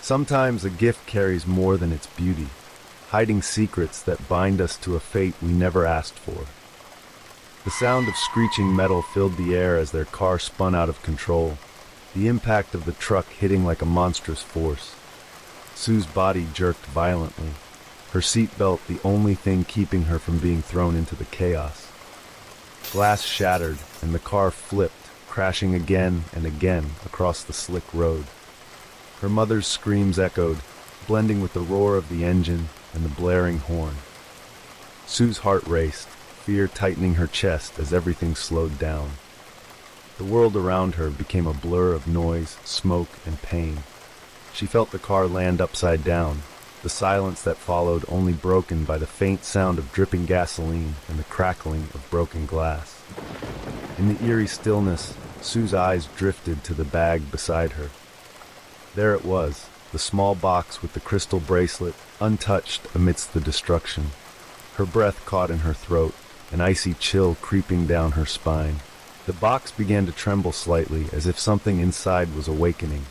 Sometimes a gift carries more than its beauty, hiding secrets that bind us to a fate we never asked for. The sound of screeching metal filled the air as their car spun out of control, the impact of the truck hitting like a monstrous force. Sue's body jerked violently, her seatbelt the only thing keeping her from being thrown into the chaos. Glass shattered, and the car flipped, crashing again and again across the slick road. Her mother's screams echoed, blending with the roar of the engine and the blaring horn. Sue's heart raced, fear tightening her chest as everything slowed down. The world around her became a blur of noise, smoke, and pain. She felt the car land upside down, the silence that followed only broken by the faint sound of dripping gasoline and the crackling of broken glass. In the eerie stillness, Sue's eyes drifted to the bag beside her. There it was, the small box with the crystal bracelet, untouched amidst the destruction. Her breath caught in her throat, an icy chill creeping down her spine. The box began to tremble slightly, as if something inside was awakening.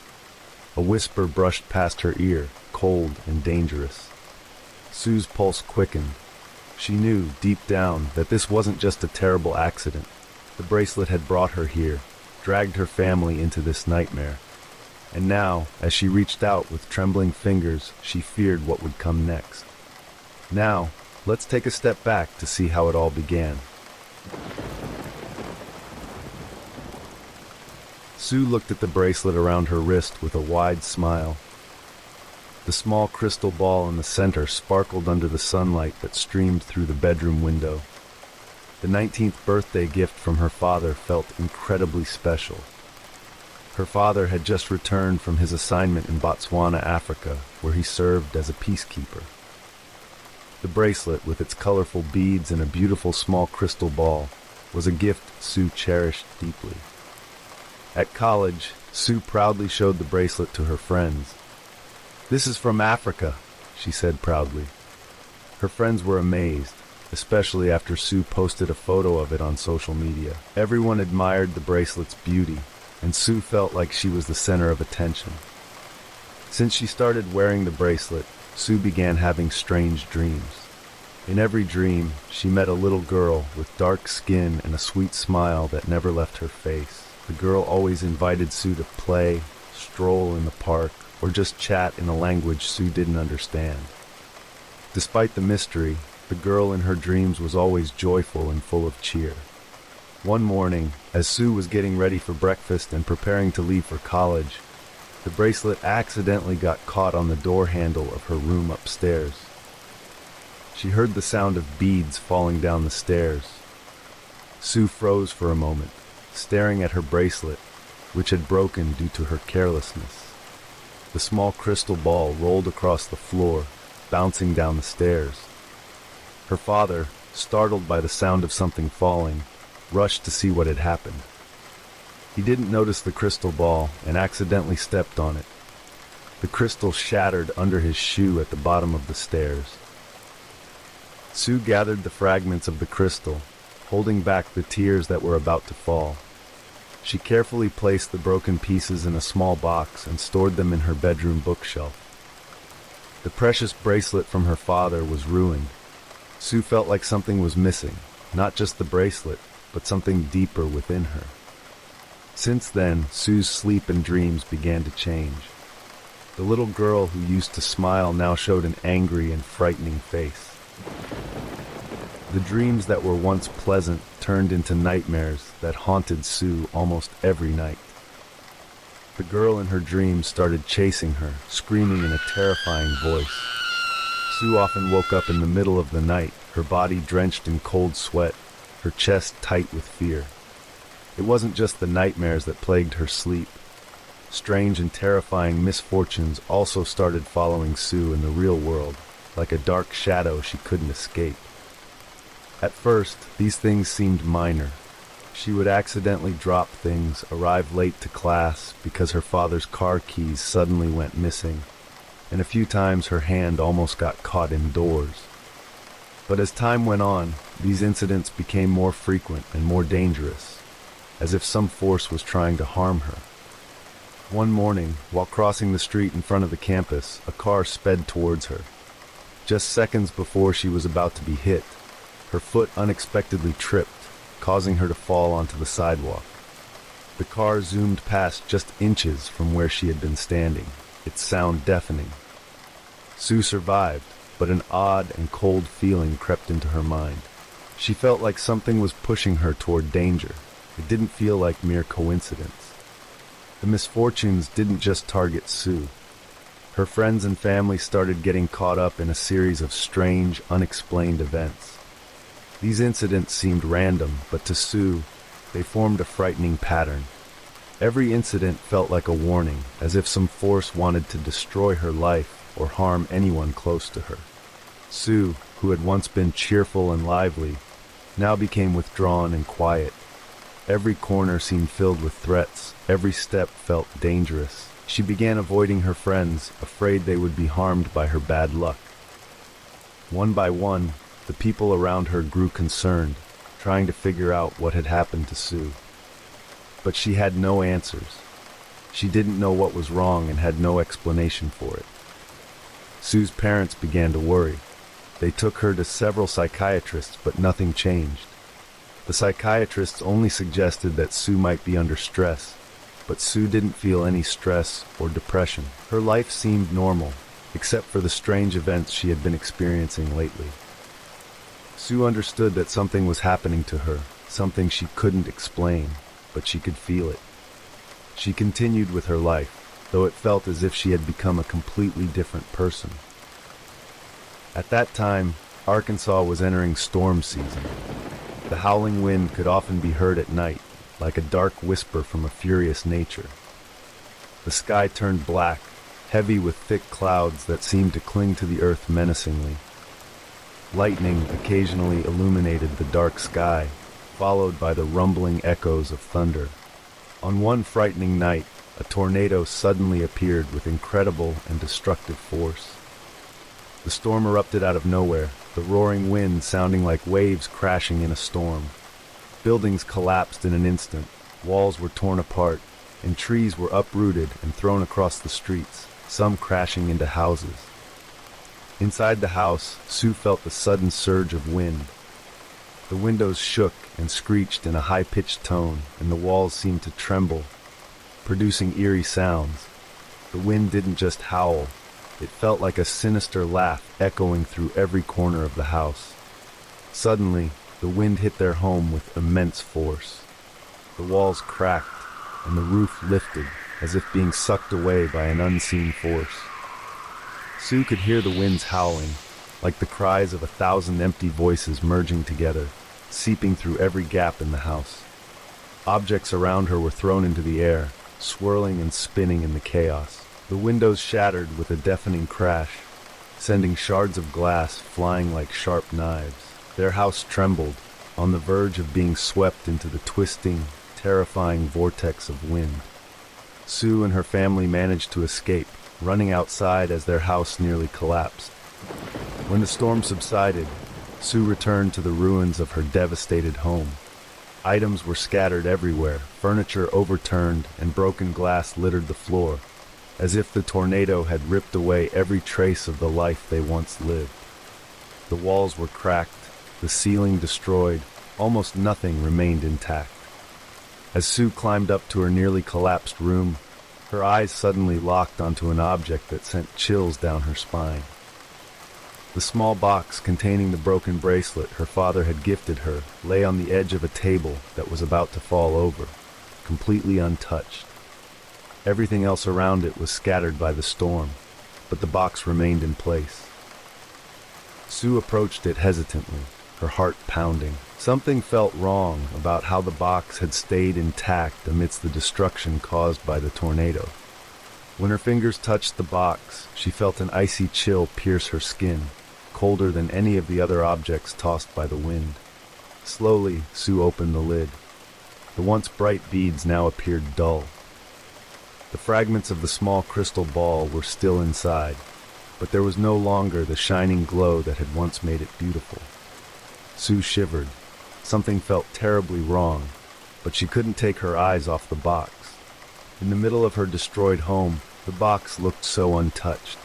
A whisper brushed past her ear, cold and dangerous. Sue's pulse quickened. She knew, deep down, that this wasn't just a terrible accident. The bracelet had brought her here, dragged her family into this nightmare. And now, as she reached out with trembling fingers, she feared what would come next. Now, let's take a step back to see how it all began. Sue looked at the bracelet around her wrist with a wide smile. The small crystal ball in the center sparkled under the sunlight that streamed through the bedroom window. The 19th birthday gift from her father felt incredibly special. Her father had just returned from his assignment in Botswana, Africa, where he served as a peacekeeper. The bracelet, with its colorful beads and a beautiful small crystal ball, was a gift Sue cherished deeply. At college, Sue proudly showed the bracelet to her friends. "This is from Africa," she said proudly. Her friends were amazed, especially after Sue posted a photo of it on social media. Everyone admired the bracelet's beauty, and Sue felt like she was the center of attention. Since she started wearing the bracelet, Sue began having strange dreams. In every dream, she met a little girl with dark skin and a sweet smile that never left her face. The girl always invited Sue to play, stroll in the park, or just chat in a language Sue didn't understand. Despite the mystery, the girl in her dreams was always joyful and full of cheer. One morning, as Sue was getting ready for breakfast and preparing to leave for college, the bracelet accidentally got caught on the door handle of her room upstairs. She heard the sound of beads falling down the stairs. Sue froze for a moment, staring at her bracelet, which had broken due to her carelessness. The small crystal ball rolled across the floor, bouncing down the stairs. Her father, startled by the sound of something falling, rushed to see what had happened. He didn't notice the crystal ball and accidentally stepped on it. The crystal shattered under his shoe at the bottom of the stairs. Sue gathered the fragments of the crystal, holding back the tears that were about to fall. She carefully placed the broken pieces in a small box and stored them in her bedroom bookshelf. The precious bracelet from her father was ruined. Sue felt like something was missing, not just the bracelet, but something deeper within her. Since then, Sue's sleep and dreams began to change. The little girl who used to smile now showed an angry and frightening face. The dreams that were once pleasant turned into nightmares that haunted Sue almost every night. The girl in her dreams started chasing her, screaming in a terrifying voice. Sue often woke up in the middle of the night, her body drenched in cold sweat, her chest tight with fear. It wasn't just the nightmares that plagued her sleep. Strange and terrifying misfortunes also started following Sue in the real world, like a dark shadow she couldn't escape. At first, these things seemed minor. She would accidentally drop things, arrive late to class because her father's car keys suddenly went missing, and a few times her hand almost got caught indoors. But as time went on, these incidents became more frequent and more dangerous, as if some force was trying to harm her. One morning, while crossing the street in front of the campus, a car sped towards her. Just seconds before she was about to be hit, her foot unexpectedly tripped, causing her to fall onto the sidewalk. The car zoomed past just inches from where she had been standing, its sound deafening. Sue survived, but an odd and cold feeling crept into her mind. She felt like something was pushing her toward danger. It didn't feel like mere coincidence. The misfortunes didn't just target Sue. Her friends and family started getting caught up in a series of strange, unexplained events. These incidents seemed random, but to Sue, they formed a frightening pattern. Every incident felt like a warning, as if some force wanted to destroy her life or harm anyone close to her. Sue, who had once been cheerful and lively, now became withdrawn and quiet. Every corner seemed filled with threats. Every step felt dangerous. She began avoiding her friends, afraid they would be harmed by her bad luck. One by one, the people around her grew concerned, trying to figure out what had happened to Sue. But she had no answers. She didn't know what was wrong and had no explanation for it. Sue's parents began to worry. They took her to several psychiatrists, but nothing changed. The psychiatrists only suggested that Sue might be under stress, but Sue didn't feel any stress or depression. Her life seemed normal, except for the strange events she had been experiencing lately. Sue understood that something was happening to her, something she couldn't explain, but she could feel it. She continued with her life, though it felt as if she had become a completely different person. At that time, Arkansas was entering storm season. The howling wind could often be heard at night, like a dark whisper from a furious nature. The sky turned black, heavy with thick clouds that seemed to cling to the earth menacingly. Lightning occasionally illuminated the dark sky, followed by the rumbling echoes of thunder. On one frightening night, a tornado suddenly appeared with incredible and destructive force. The storm erupted out of nowhere, the roaring wind sounding like waves crashing in a storm. Buildings collapsed in an instant, walls were torn apart, and trees were uprooted and thrown across the streets, some crashing into houses. Inside the house, Sue felt the sudden surge of wind. The windows shook and screeched in a high-pitched tone, and the walls seemed to tremble, producing eerie sounds. The wind didn't just howl. It felt like a sinister laugh echoing through every corner of the house. Suddenly, the wind hit their home with immense force. The walls cracked, and the roof lifted, as if being sucked away by an unseen force. Sue could hear the winds howling, like the cries of 1,000 empty voices merging together, seeping through every gap in the house. Objects around her were thrown into the air, swirling and spinning in the chaos. The windows shattered with a deafening crash, sending shards of glass flying like sharp knives. Their house trembled, on the verge of being swept into the twisting, terrifying vortex of wind. Sue and her family managed to escape, running outside as their house nearly collapsed. When the storm subsided, Sue returned to the ruins of her devastated home. Items were scattered everywhere, furniture overturned, and broken glass littered the floor, as if the tornado had ripped away every trace of the life they once lived. The walls were cracked, the ceiling destroyed, almost nothing remained intact. As Sue climbed up to her nearly collapsed room, her eyes suddenly locked onto an object that sent chills down her spine. The small box containing the broken bracelet her father had gifted her lay on the edge of a table that was about to fall over, completely untouched. Everything else around it was scattered by the storm, but the box remained in place. Sue approached it hesitantly, her heart pounding. Something felt wrong about how the box had stayed intact amidst the destruction caused by the tornado. When her fingers touched the box, she felt an icy chill pierce her skin, colder than any of the other objects tossed by the wind. Slowly, Sue opened the lid. The once bright beads now appeared dull. The fragments of the small crystal ball were still inside, but there was no longer the shining glow that had once made it beautiful. Sue shivered. Something felt terribly wrong, but she couldn't take her eyes off the box. In the middle of her destroyed home, the box looked so untouched.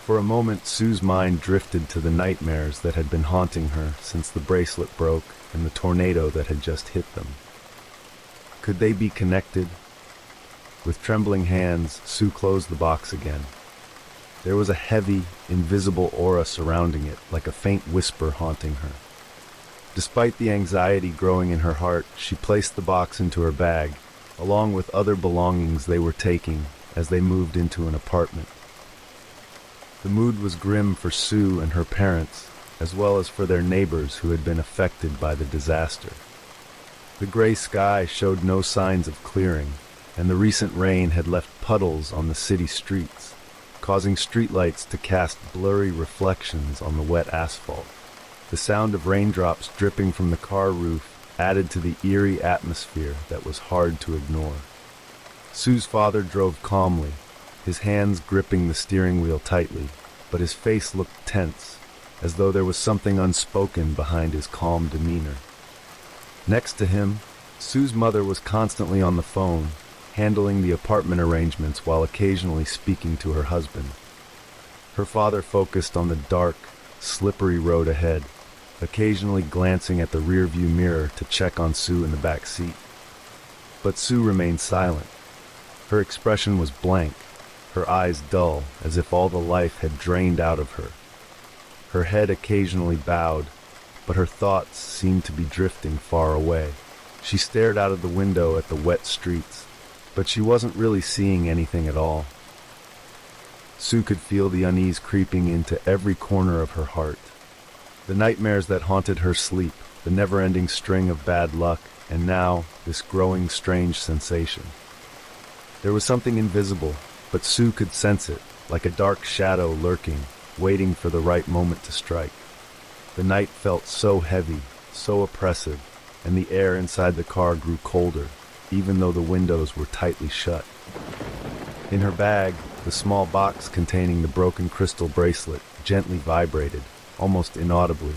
For a moment, Sue's mind drifted to the nightmares that had been haunting her since the bracelet broke and the tornado that had just hit them. Could they be connected? With trembling hands, Sue closed the box again. There was a heavy, invisible aura surrounding it, like a faint whisper haunting her. Despite the anxiety growing in her heart, she placed the box into her bag, along with other belongings they were taking as they moved into an apartment. The mood was grim for Sue and her parents, as well as for their neighbors who had been affected by the disaster. The gray sky showed no signs of clearing, and the recent rain had left puddles on the city streets, causing streetlights to cast blurry reflections on the wet asphalt. The sound of raindrops dripping from the car roof added to the eerie atmosphere that was hard to ignore. Sue's father drove calmly, his hands gripping the steering wheel tightly, but his face looked tense, as though there was something unspoken behind his calm demeanor. Next to him, Sue's mother was constantly on the phone, handling the apartment arrangements while occasionally speaking to her husband. Her father focused on the dark, slippery road ahead, occasionally glancing at the rearview mirror to check on Sue in the back seat. But Sue remained silent. Her expression was blank, her eyes dull, as if all the life had drained out of her. Her head occasionally bowed, but her thoughts seemed to be drifting far away. She stared out of the window at the wet streets, but she wasn't really seeing anything at all. Sue could feel the unease creeping into every corner of her heart. The nightmares that haunted her sleep, the never-ending string of bad luck, and now this growing strange sensation. There was something invisible, but Sue could sense it, like a dark shadow lurking, waiting for the right moment to strike. The night felt so heavy, so oppressive, and the air inside the car grew colder, even though the windows were tightly shut. In her bag, the small box containing the broken crystal bracelet gently vibrated, almost inaudibly.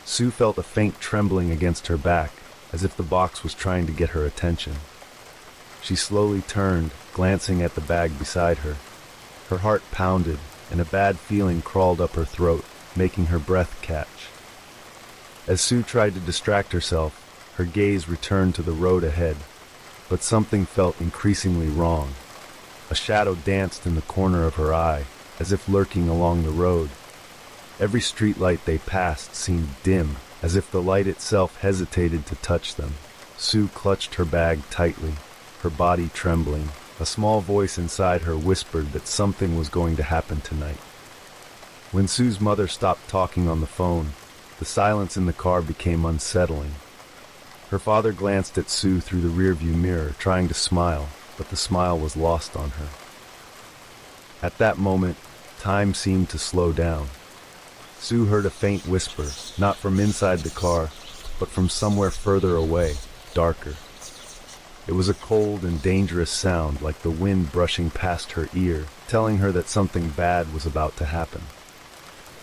Sue felt a faint trembling against her back, as if the box was trying to get her attention. She slowly turned, glancing at the bag beside her. Her heart pounded, and a bad feeling crawled up her throat, making her breath catch. As Sue tried to distract herself, her gaze returned to the road ahead, but something felt increasingly wrong. A shadow danced in the corner of her eye, as if lurking along the road. Every streetlight they passed seemed dim, as if the light itself hesitated to touch them. Sue clutched her bag tightly, her body trembling. A small voice inside her whispered that something was going to happen tonight. When Sue's mother stopped talking on the phone, the silence in the car became unsettling. Her father glanced at Sue through the rearview mirror, trying to smile, but the smile was lost on her. At that moment, time seemed to slow down. Sue heard a faint whisper, not from inside the car, but from somewhere further away, darker. It was a cold and dangerous sound, like the wind brushing past her ear, telling her that something bad was about to happen.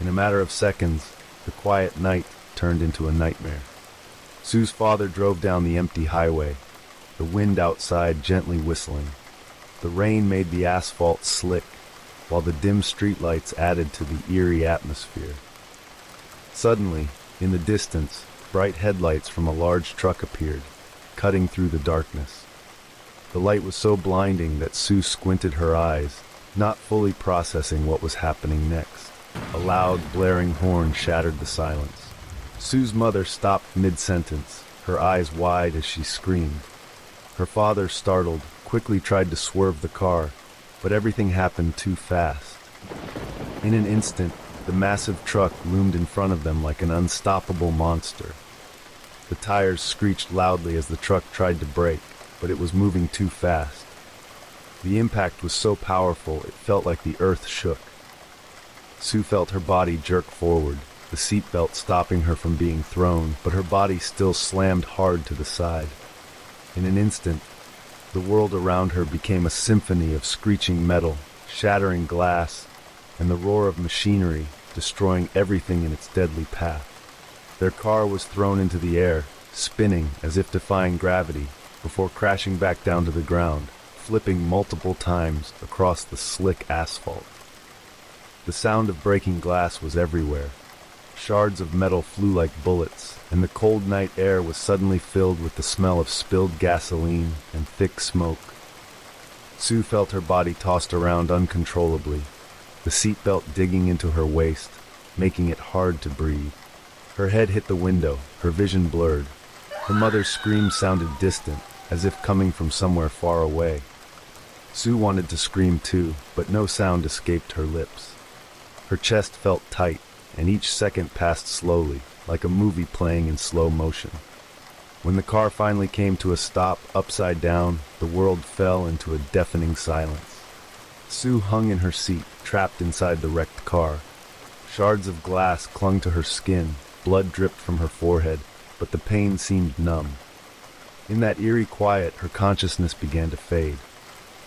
In a matter of seconds, the quiet night turned into a nightmare. Sue's father drove down the empty highway, the wind outside gently whistling. The rain made the asphalt slick, while the dim streetlights added to the eerie atmosphere. Suddenly, in the distance, bright headlights from a large truck appeared, cutting through the darkness. The light was so blinding that Sue squinted her eyes, not fully processing what was happening next. A loud, blaring horn shattered the silence. Sue's mother stopped mid-sentence, her eyes wide as she screamed. Her father, startled, quickly tried to swerve the car, but everything happened too fast. In an instant, the massive truck loomed in front of them like an unstoppable monster. The tires screeched loudly as the truck tried to brake, but it was moving too fast. The impact was so powerful it felt like the earth shook. Sue felt her body jerk forward, the seatbelt stopping her from being thrown, but her body still slammed hard to the side. In an instant, the world around her became a symphony of screeching metal, shattering glass, and the roar of machinery, destroying everything in its deadly path. Their car was thrown into the air, spinning as if defying gravity, before crashing back down to the ground, flipping multiple times across the slick asphalt. The sound of breaking glass was everywhere. Shards of metal flew like bullets, and the cold night air was suddenly filled with the smell of spilled gasoline and thick smoke. Sue felt her body tossed around uncontrollably, the seatbelt digging into her waist, making it hard to breathe. Her head hit the window, her vision blurred. Her mother's scream sounded distant, as if coming from somewhere far away. Sue wanted to scream too, but no sound escaped her lips. Her chest felt tight, and each second passed slowly, like a movie playing in slow motion. When the car finally came to a stop, upside down, the world fell into a deafening silence. Sue hung in her seat, trapped inside the wrecked car. Shards of glass clung to her skin, blood dripped from her forehead, but the pain seemed numb. In that eerie quiet, her consciousness began to fade.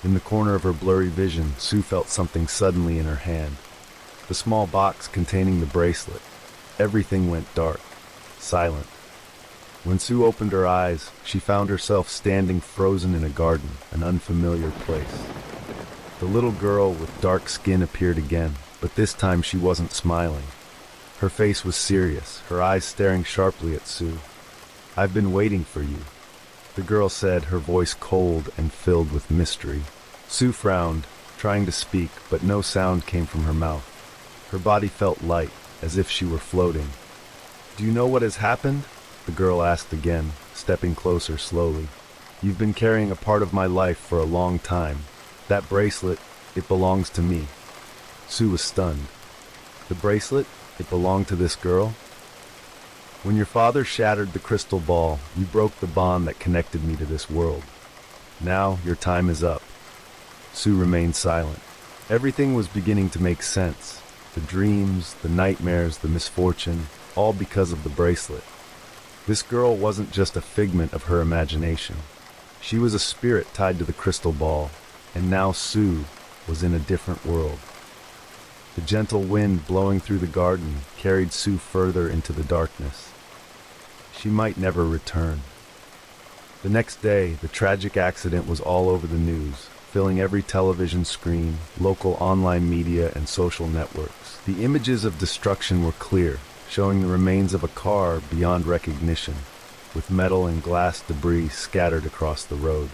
In the corner of her blurry vision, Sue felt something suddenly in her hand. The small box containing the bracelet. Everything went dark, silent. When Sue opened her eyes, she found herself standing frozen in a garden, an unfamiliar place. The little girl with dark skin appeared again, but this time she wasn't smiling. Her face was serious, her eyes staring sharply at Sue. "I've been waiting for you," the girl said, her voice cold and filled with mystery. Sue frowned, trying to speak, but no sound came from her mouth. Her body felt light, as if she were floating. "Do you know what has happened?" the girl asked again, stepping closer slowly. "You've been carrying a part of my life for a long time. That bracelet, it belongs to me." Sue was stunned. The bracelet? It belonged to this girl? "When your father shattered the crystal ball, you broke the bond that connected me to this world. Now your time is up." Sue remained silent. Everything was beginning to make sense. The dreams, the nightmares, the misfortune, all because of the bracelet. This girl wasn't just a figment of her imagination. She was a spirit tied to the crystal ball, and now Sue was in a different world. The gentle wind blowing through the garden carried Sue further into the darkness. She might never return. The next day, the tragic accident was all over the news, filling every television screen, local online media, and social networks. The images of destruction were clear, showing the remains of a car beyond recognition, with metal and glass debris scattered across the road.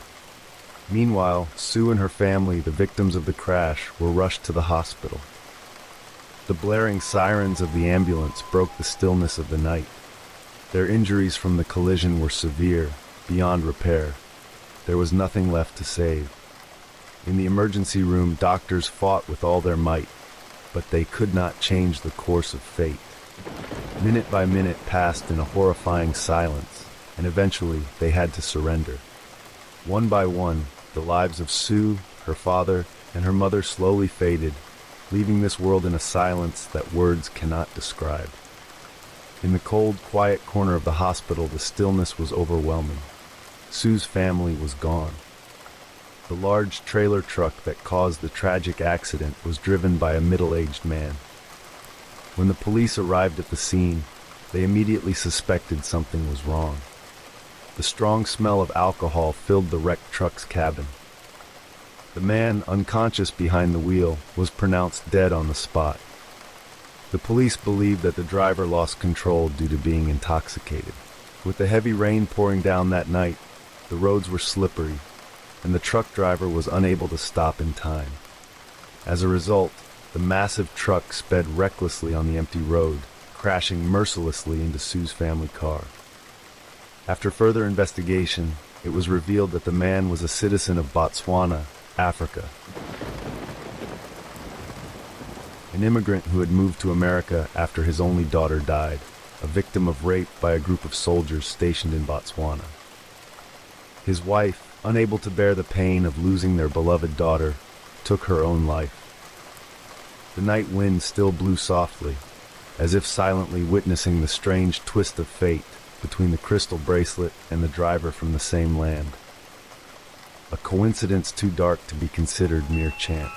Meanwhile, Sue and her family, the victims of the crash, were rushed to the hospital. The blaring sirens of the ambulance broke the stillness of the night. Their injuries from the collision were severe, beyond repair. There was nothing left to save. In the emergency room, doctors fought with all their might, but they could not change the course of fate. Minute by minute passed in a horrifying silence, and eventually they had to surrender. One by one, the lives of Sue, her father, and her mother slowly faded, leaving this world in a silence that words cannot describe. In the cold, quiet corner of the hospital, the stillness was overwhelming. Sue's family was gone. The large trailer truck that caused the tragic accident was driven by a middle-aged man. When the police arrived at the scene, they immediately suspected something was wrong. The strong smell of alcohol filled the wrecked truck's cabin. The man, unconscious behind the wheel, was pronounced dead on the spot. The police believed that the driver lost control due to being intoxicated. With the heavy rain pouring down that night, the roads were slippery, and the truck driver was unable to stop in time. As a result, the massive truck sped recklessly on the empty road, crashing mercilessly into Sue's family car. After further investigation, it was revealed that the man was a citizen of Botswana, Africa. An immigrant who had moved to America after his only daughter died, a victim of rape by a group of soldiers stationed in Botswana. His wife, unable to bear the pain of losing their beloved daughter, took her own life. The night wind still blew softly, as if silently witnessing the strange twist of fate between the crystal bracelet and the driver from the same land. A coincidence too dark to be considered mere chance.